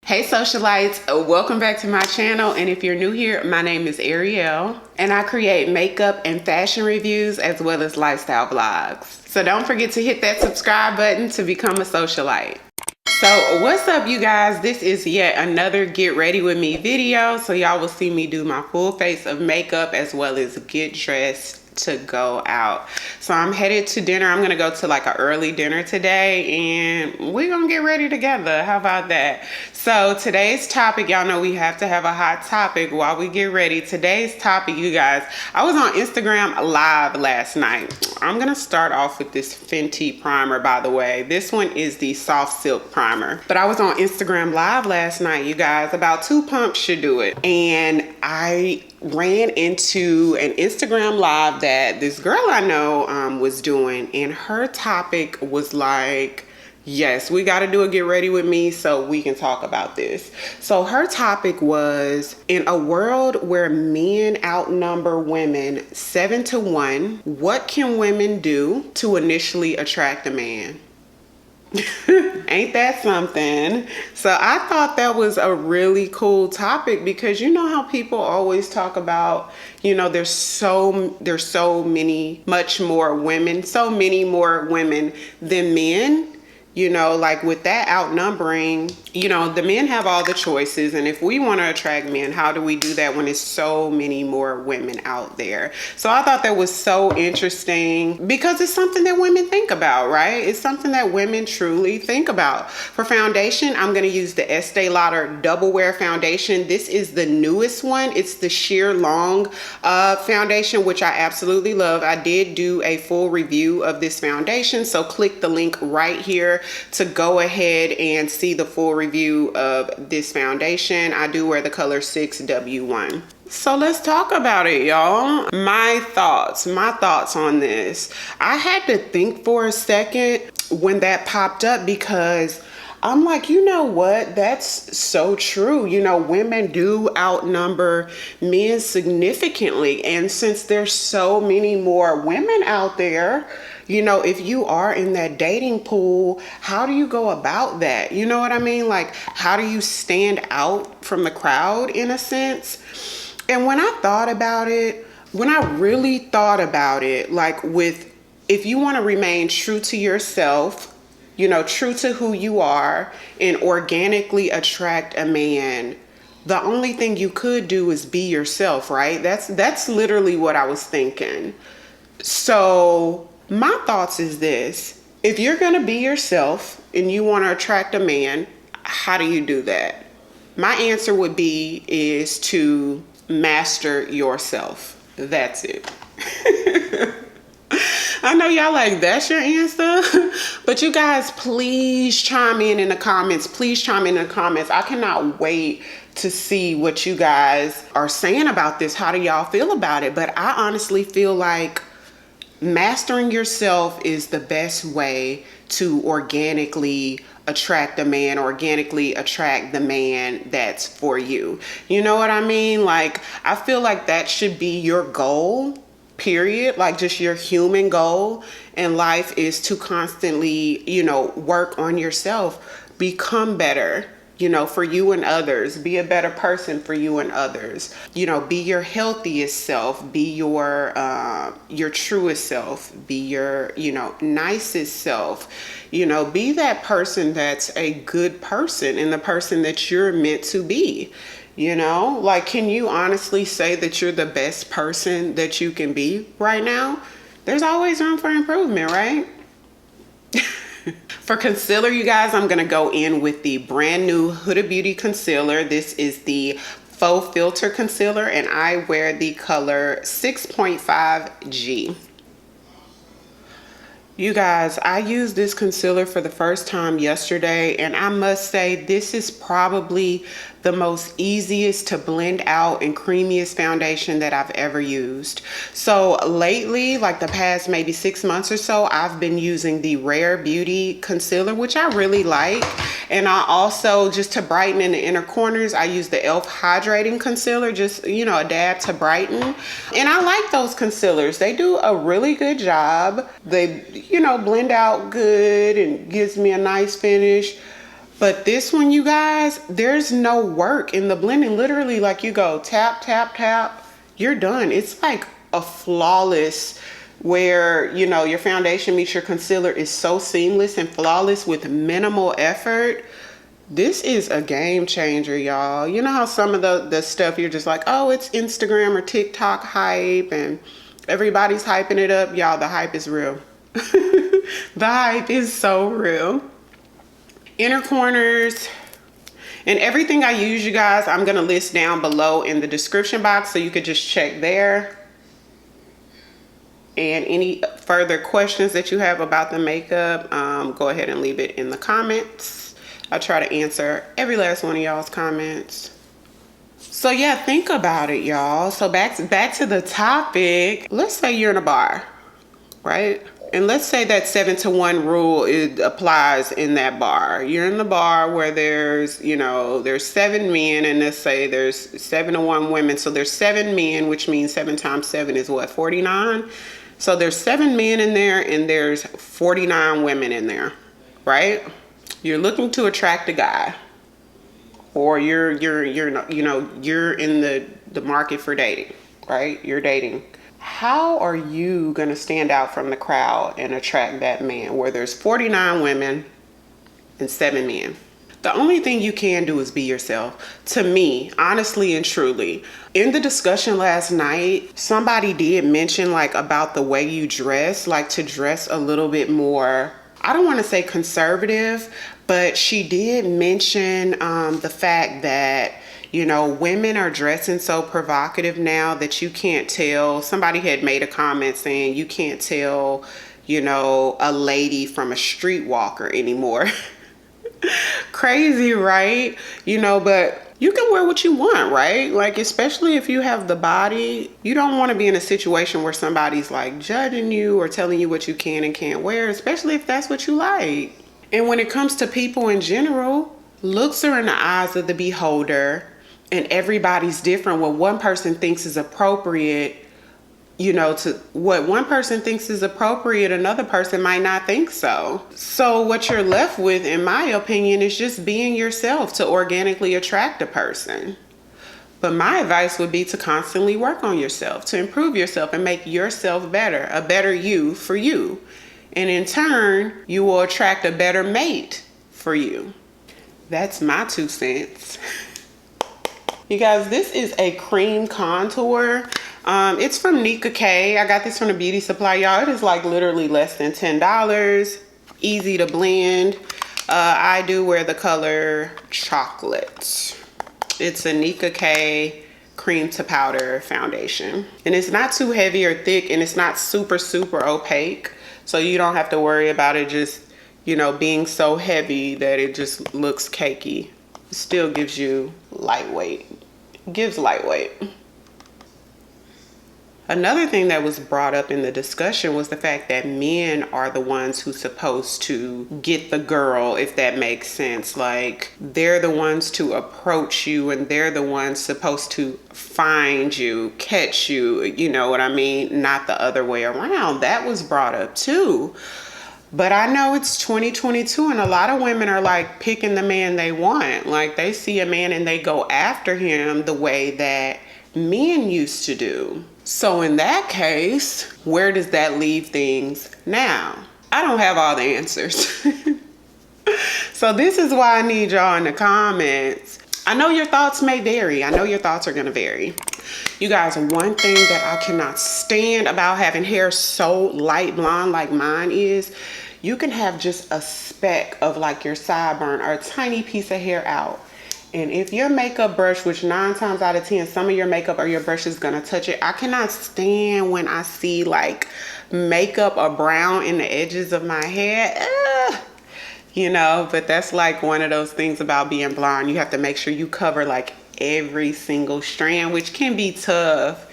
Hey socialites, welcome back to my channel, and if you're new here, my name is Ariel and I create makeup and fashion reviews as well as lifestyle vlogs. So don't forget to hit that subscribe button to become a socialite. So what's up you guys, this is yet another get ready with me video, so y'all will see me do my full face of makeup as well as get dressed to go out. So I'm headed to dinner. I'm gonna go to like an early dinner today and we're gonna get ready together. How about that? So today's topic, y'all know we have to have a hot topic while we get ready. Today's topic, you guys, I was on Instagram live last night. I'm gonna start off with this Fenty primer, by the way. This one is the soft silk primer, but I was on Instagram live last night, you guys. About 2 pumps should do it, and I ran into an Instagram live that this girl I know was doing, and her topic was like, yes, we got to do a get ready with me so we can talk about this. So her topic was, in a world where men outnumber women 7 to 1, what can women do to initially attract a man? Ain't that something? So I thought that was a really cool topic, because you know how people always talk about, you know, there's so many more women than men. You know, like with that outnumbering, you know, the men have all the choices. And if we want to attract men, how do we do that when there's so many more women out there? So I thought that was so interesting, because it's something that women think about, right? It's something that women truly think about. For foundation, I'm going to use the Estee Lauder Double Wear Foundation. This is the newest one. It's the sheer long foundation, which I absolutely love. I did do a full review of this foundation, so click the link right here to go ahead and see the full review of this foundation. I do wear the color 6W1. So let's talk about it, y'all. My thoughts on this. I had to think for a second when that popped up, because I'm like, you know what? That's so true. You know, women do outnumber men significantly. And since there's so many more women out there, you know, if you are in that dating pool, how do you go about that? You know what I mean? Like, how do you stand out from the crowd in a sense? And when I thought about it, when I really thought about it, like if you want to remain true to yourself, you know, true to who you are, and organically attract a man, the only thing you could do is be yourself, right? That's literally what I was thinking. So my thoughts is this: if you're gonna be yourself and you want to attract a man, how do you do that? My answer would be is to master yourself. That's it. I know y'all like, that's your answer, but you guys, please chime in the comments. Please chime in the comments. I cannot wait to see what you guys are saying about this. How do y'all feel about it? But I honestly feel like mastering yourself is the best way to organically attract a man, organically attract the man that's for you. You know what I mean? Like, I feel like that should be your goal, period. Like, just your human goal in life is to constantly, you know, work on yourself, become better, you know, for you and others. Be a better person for you and others. You know, be your healthiest self, be your truest self, be your, you know, nicest self. You know, be that person that's a good person and the person that you're meant to be. You know, like, can you honestly say that you're the best person that you can be right now? There's always room for improvement, right? For concealer, you guys, I'm gonna go in with the brand new Huda Beauty concealer. This is the Faux Filter concealer, and I wear the color 6.5G. You guys, I used this concealer for the first time yesterday, and I must say this is probably the most easiest to blend out and creamiest foundation that I've ever used. So lately, like the past maybe 6 months or so, I've been using the Rare Beauty concealer, which I really like. And I also, just to brighten in the inner corners, I use the e.l.f. hydrating concealer, just, you know, a dab to brighten. And I like those concealers. They do a really good job. They, you know, blend out good and gives me a nice finish. But this one, you guys, there's no work in the blending. Literally, like, you go tap, tap, tap, you're done. It's like a flawless, where, you know, your foundation meets your concealer is so seamless and flawless with minimal effort. This is a game changer, y'all. You know how some of the stuff you're just like, oh, it's Instagram or TikTok hype and everybody's hyping it up. Y'all, the hype is real. The hype is so real. Inner corners and everything I use, you guys, I'm gonna list down below in the description box, so you could just check there. And any further questions that you have about the makeup, go ahead and leave it in the comments. I try to answer every last one of y'all's comments. So yeah, think about it, y'all. So back to the topic. Let's say you're in a bar, right? And let's say that 7-to-1 rule applies in that bar. You're in the bar where there's, you know, there's 7 men, and let's say there's 7-to-1 women. So there's 7 men, which means 7 times 7 is what, 49? So there's 7 men in there and there's 49 women in there, right? You're looking to attract a guy, or you're you know, you're in the market for dating, right? You're dating. How are you gonna stand out from the crowd and attract that man where there's 49 women and 7 men? The only thing you can do is be yourself. To me, honestly and truly, in the discussion last night, somebody did mention like about the way you dress, like to dress a little bit more, I don't want to say conservative, but she did mention the fact that, you know, women are dressing so provocative now that you can't tell. Somebody had made a comment saying you can't tell, you know, a lady from a streetwalker anymore. Crazy, right? You know, but you can wear what you want, right? Like, especially if you have the body, you don't want to be in a situation where somebody's like judging you or telling you what you can and can't wear, especially if that's what you like. And when it comes to people in general, looks are in the eyes of the beholder, and everybody's different. What one person thinks is appropriate, you know, to what one person thinks is appropriate, another person might not think so. So what you're left with, in my opinion, is just being yourself to organically attract a person. But my advice would be to constantly work on yourself, to improve yourself and make yourself better, a better you for you. And in turn, you will attract a better mate for you. That's my 2 cents. You guys, this is a cream contour. It's from Nika K. I got this from the beauty supply, y'all. It is like literally less than $10. Easy to blend. I do wear the color chocolate. It's a Nika K cream to powder foundation. And it's not too heavy or thick, and it's not super, super opaque. So you don't have to worry about it just, you know, being so heavy that it just looks cakey. It still gives you lightweight. Gives lightweight. Another thing that was brought up in the discussion was the fact that men are the ones who's supposed to get the girl, if that makes sense. Like, they're the ones to approach you, and they're the ones supposed to find you, catch you, you know what I mean? Not the other way around. That was brought up too. But I know it's 2022, and a lot of women are like picking the man they want. Like, they see a man and they go after him the way that men used to do. So in that case, where does that leave things now? I don't have all the answers. So this is why I need y'all in the comments. I know your thoughts may vary. I know your thoughts are gonna vary. You guys, one thing that I cannot stand about having hair so light blonde like mine is, you can have just a speck of like your sideburn or a tiny piece of hair out. And if your makeup brush, which 9 times out of 10, some of your makeup or your brush is gonna touch it. I cannot stand when I see like makeup or brown in the edges of my hair. you know, but that's like one of those things about being blonde. You have to make sure you cover like every single strand, which can be tough.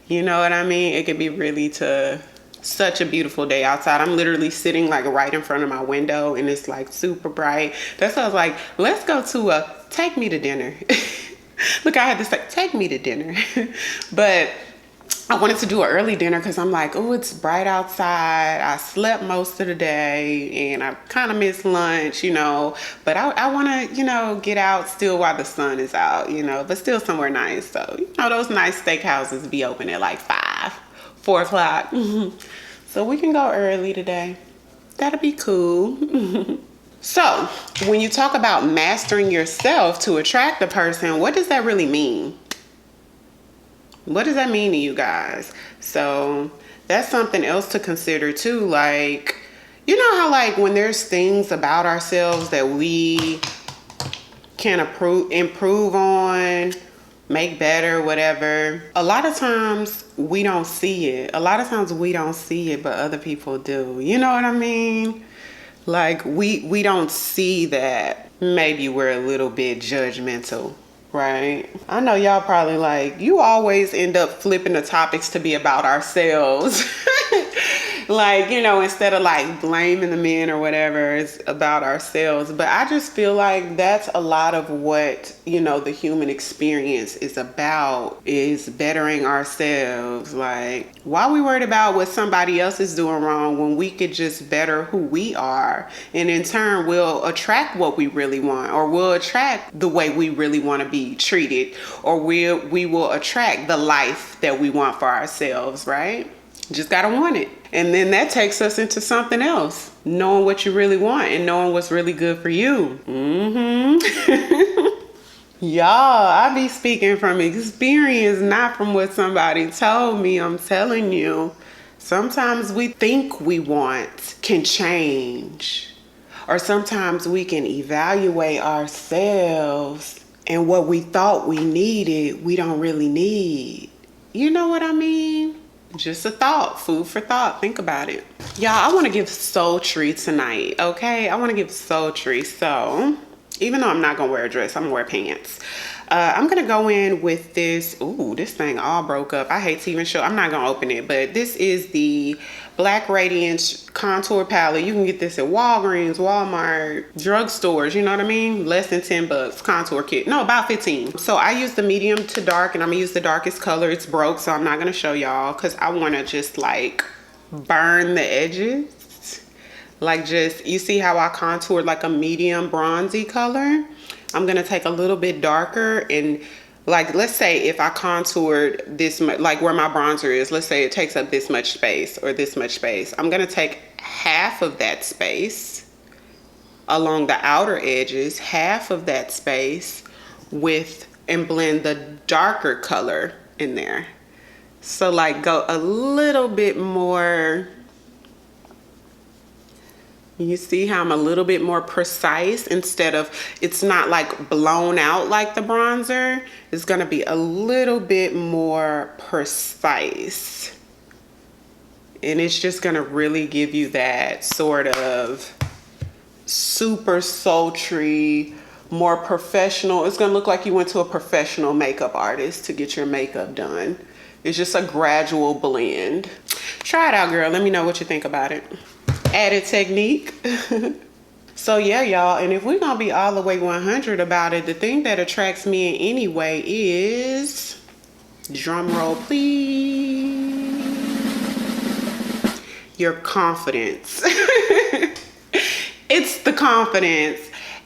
You know what I mean? It can be really tough. Such a beautiful day outside. I'm literally sitting like right in front of my window and it's like super bright. That's why I was like, let's go to take me to dinner. Look, I had to say, take me to dinner. But I wanted to do an early dinner because I'm like, oh, it's bright outside. I slept most of the day and I kind of missed lunch, you know. But I want to, you know, get out still while the sun is out, you know, but still somewhere nice. So, you know, those nice steakhouses be open at like 4 o'clock. So we can go early today. That'll be cool. So when you talk about mastering yourself to attract a person, what does that really mean? What does that mean to you guys? So that's something else to consider too. Like, you know how like when there's things about ourselves that we can improve on, make better, whatever. A lot of times we don't see it. A lot of times we don't see it, but other people do. You know what I mean? Like we don't see that. Maybe we're a little bit judgmental, right? I know y'all probably like, you always end up flipping the topics to be about ourselves. Like, you know, instead of like blaming the men or whatever, it's about ourselves. But I just feel like that's a lot of what, you know, the human experience is about, is bettering ourselves. Like, why are we worried about what somebody else is doing wrong when we could just better who we are? And in turn, we'll attract what we really want, or we'll attract the way we really want to be treated, or we will attract the life that we want for ourselves, right? Just gotta want it. And then that takes us into something else. Knowing what you really want and knowing what's really good for you. Y'all, I be speaking from experience, not from what somebody told me. I'm telling you. Sometimes we think we want can change. Or sometimes we can evaluate ourselves and what we thought we needed, we don't really need. You know what I mean? Just a thought, food for thought. Think about it. Y'all, I want to give sultry tonight, okay? I want to give sultry. So, even though I'm not going to wear a dress, I'm going to wear pants. I'm going to go in with this. Ooh, this thing all broke up. I hate to even show. I'm not going to open it, but this is the Black Radiance Contour Palette. You can get this at Walgreens, Walmart, drugstores, you know what I mean? Less than 10 bucks, contour kit. No, about 15. So I use the medium to dark, and I'm gonna use the darkest color. It's broke, so I'm not gonna show y'all because I wanna just like burn the edges. Like just, you see how I contoured like a medium bronzy color? I'm gonna take a little bit darker and like, let's say if I contoured this much, like where my bronzer is, let's say it takes up this much space or this much space. I'm gonna take half of that space along the outer edges, half of that space and blend the darker color in there. So like go a little bit more. You see how I'm a little bit more precise instead of, it's not like blown out like the bronzer. It's gonna be a little bit more precise. And it's just gonna really give you that sort of super sultry, more professional. It's gonna look like you went to a professional makeup artist to get your makeup done. It's just a gradual blend. Try it out, girl. Let me know what you think about it. Added technique. So yeah, y'all, and if we're gonna be all the way 100 about it, the thing that attracts me in any way is, drum roll please, your confidence. It's the confidence.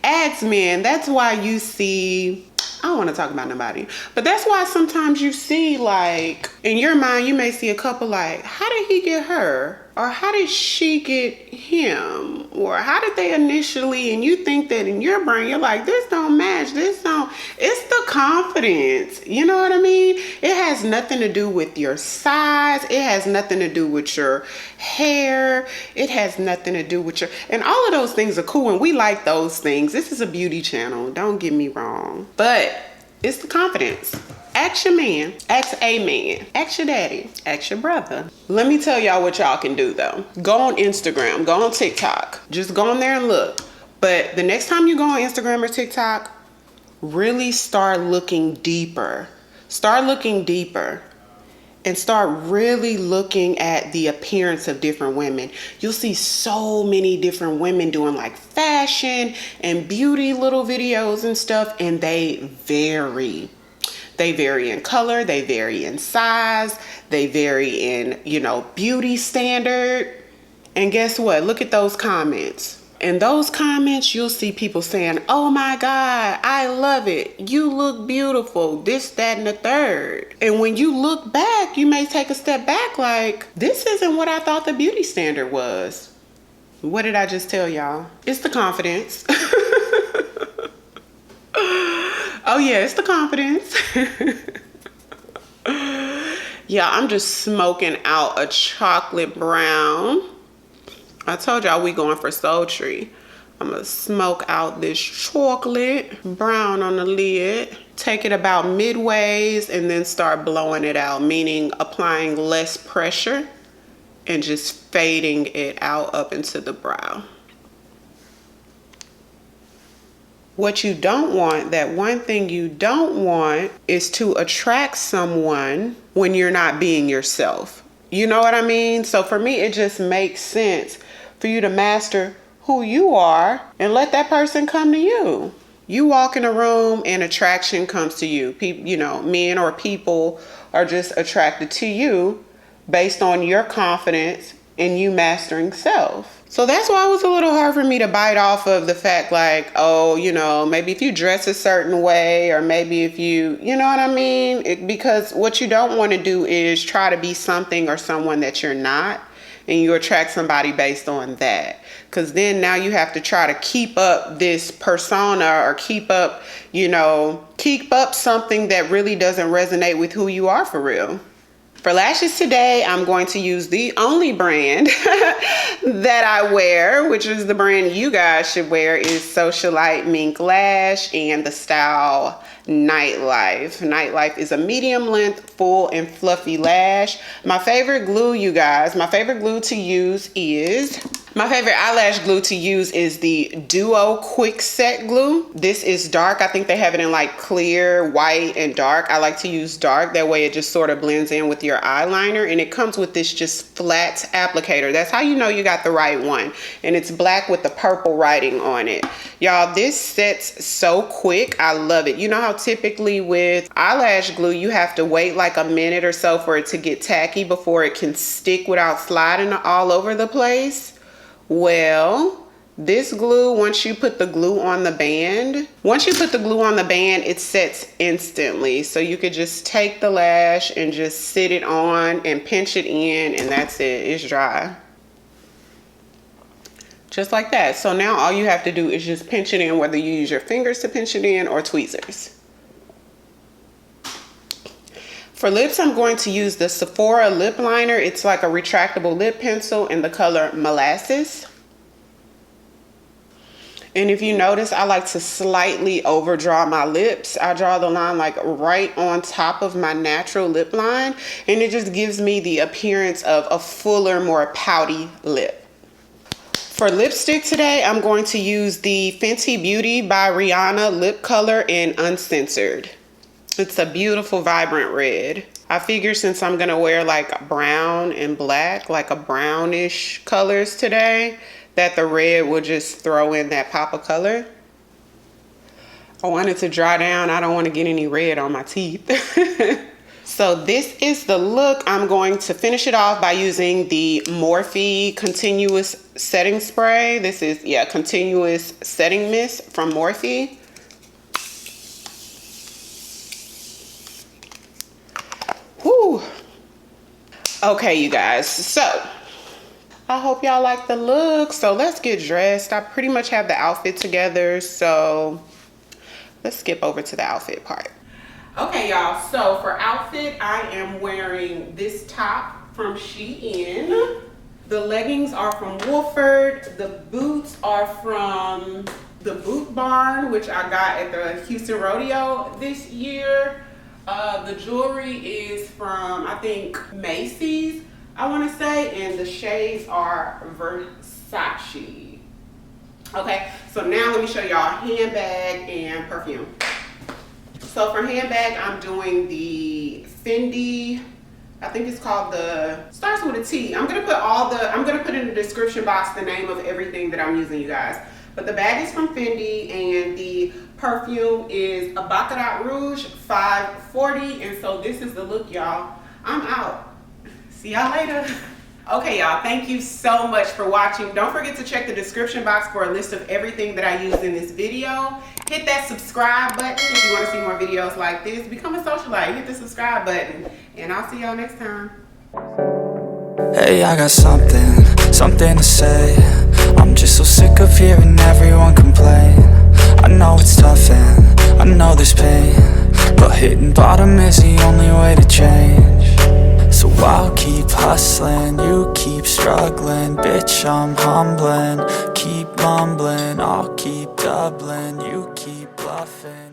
As men, that's why you see, I don't want to talk about nobody, but that's why sometimes you see, like, in your mind, you may see a couple like, how did he get her? Or how did she get him? Or how did they initially, and you think that in your brain, you're like, this don't match, this don't, it's the confidence. You know what I mean? It has nothing to do with your size. It has nothing to do with your hair. It has nothing to do with your, and all of those things are cool and we like those things. This is a beauty channel, don't get me wrong. But it's the confidence. Ask your man, ask a man, ask your daddy, ask your brother. Let me tell y'all what y'all can do though. Go on Instagram, go on TikTok. Just go on there and look. But the next time you go on Instagram or TikTok, really start looking deeper. Start looking deeper. And start really looking at the appearance of different women. You'll see so many different women doing like fashion and beauty little videos and stuff, and they vary. They vary in color, they vary in size, they vary in, you know, beauty standard. And guess what? Look at those comments. In those comments, you'll see people saying, oh my God, I love it. You look beautiful, this, that, and the third. And when you look back, you may take a step back like, this isn't what I thought the beauty standard was. What did I just tell y'all? It's the confidence. Oh yeah, it's the confidence. Yeah, I'm just smoking out a chocolate brown. I told y'all we going for sultry. I'm gonna smoke out this chocolate brown on the lid. Take it about midways and then start blowing it out, meaning applying less pressure and just fading it out up into the brow. What you don't want, that one thing you don't want, is to attract someone when you're not being yourself. You know what I mean? So for me, it just makes sense for you to master who you are and let that person come to you. You walk in a room and attraction comes to you. People, you know, men or people are just attracted to you based on your confidence and you mastering self. So that's why it was a little hard for me to bite off of the fact like, oh, you know, maybe if you dress a certain way, or maybe if you know what I mean? Because what you don't want to do is try to be something or someone that you're not, and you attract somebody based on that. Because then now you have to try to keep up this persona or keep up, you know, keep up something that really doesn't resonate with who you are for real. For lashes today, I'm going to use the only brand that I wear, which is the brand you guys should wear, is Socialite Mink Lash and the style Nightlife. Nightlife is a medium length, full and fluffy lash. My favorite glue, you guys, my favorite glue to use is, my favorite eyelash glue to use is the Duo Quick Set Glue. This is dark. I think they have it in like clear, white, and dark. I like to use dark. That way it just sort of blends in with your eyeliner. And it comes with this just flat applicator. That's how you know you got the right one. And it's black with the purple writing on it. Y'all, this sets so quick. I love it. You know how typically with eyelash glue, you have to wait like a minute or so for it to get tacky before it can stick without sliding all over the place? Well, this glue, once you put the glue on the band, it sets instantly. So you could just take the lash and just sit it on and pinch it in, and that's it. It's dry. Just like that. So now all you have to do is just pinch it in, whether you use your fingers to pinch it in or tweezers. For lips, I'm going to use the Sephora lip liner. It's like a retractable lip pencil in the color Molasses. And if you notice, I like to slightly overdraw my lips. I draw the line like right on top of my natural lip line, and it just gives me the appearance of a fuller, more pouty lip. For lipstick today, I'm going to use the Fenty Beauty by Rihanna lip color in Uncensored. It's a beautiful, vibrant red. I figure since I'm gonna wear like brown and black, like a brownish colors today, that the red will just throw in that pop of color. I want it to dry down. I don't want to get any red on my teeth. So this is the look. I'm going to finish it off by using the Morphe Continuous Setting Spray. This is, yeah, Continuous Setting Mist from Morphe. Whew. Okay, you guys, so I hope y'all like the look. So let's get dressed. I pretty much have the outfit together, so let's skip over to the outfit part. Okay, y'all, so for outfit, I am wearing this top from Shein. The leggings are from Wolford. The boots are from the Boot Barn, which I got at the Houston Rodeo this year. The jewelry is from, I think, Macy's, I want to say, and the shades are Versace. Okay, so now let me show y'all handbag and perfume. So for handbag, I'm doing the Fenty, I think it's called starts with a T. I'm gonna put in the description box the name of everything that I'm using, you guys. But the bag is from Fenty, and the perfume is a Baccarat Rouge 540. And so this is the look, y'all. I'm out. See y'all later. Okay, y'all, thank you so much for watching. Don't forget to check the description box for a list of everything that I used in this video. Hit that subscribe button if you want to see more videos like this. Become a socialite. Hit the subscribe button, and I'll see y'all next time. Hey, I got something to say. I'm just so sick of hearing everyone complain. I know it's tough and I know there's pain, but hitting bottom is the only way to change. So I'll keep hustling, you keep struggling. Bitch, I'm humbling, keep mumbling. I'll keep doubling, you keep bluffing.